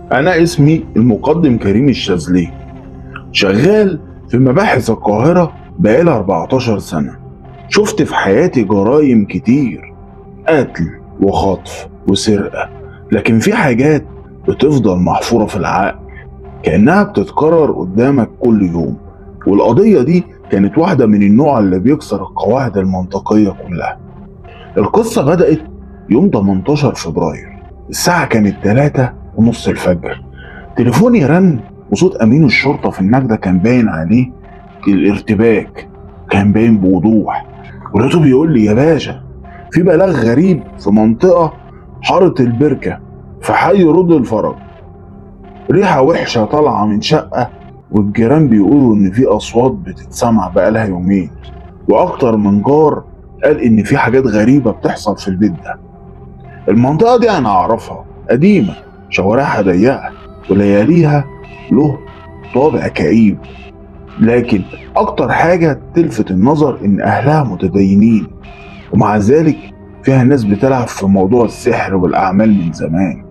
أنا اسمي المقدم كريم الشاذلي، شغال في مباحث القاهرة بقالي 14 سنة. شفت في حياتي جرايم كتير، قتل وخطف وسرقة، لكن في حاجات بتفضل محفورة في العقل كأنها بتتكرر قدامك كل يوم. والقضية دي كانت واحدة من النوع اللي بيكسر القواعد المنطقية كلها. القصة بدأت يوم 18 فبراير، الساعة كانت 3:30 الفجر. تليفوني رن وصوت أمين الشرطة في النجدة كان باين عليه الارتباك، كان باين بوضوح. ولقيته بيقول لي: يا باشا، في بلاغ غريب في منطقة حارة البركة في حي رد الفرج، ريحة وحشة طالعة من شقة، والجيران بيقولوا إن في أصوات بتتسمع بقالها يومين، وأكتر من جار قال إن في حاجات غريبة بتحصل في البيت ده. المنطقة دي أنا أعرفها، قديمة، شوارعها ضيقة، ولياليها له طابع كئيب. لكن أكتر حاجة تلفت النظر إن أهلها متدينين، ومع ذلك فيها ناس بتلعب في موضوع السحر والأعمال من زمان.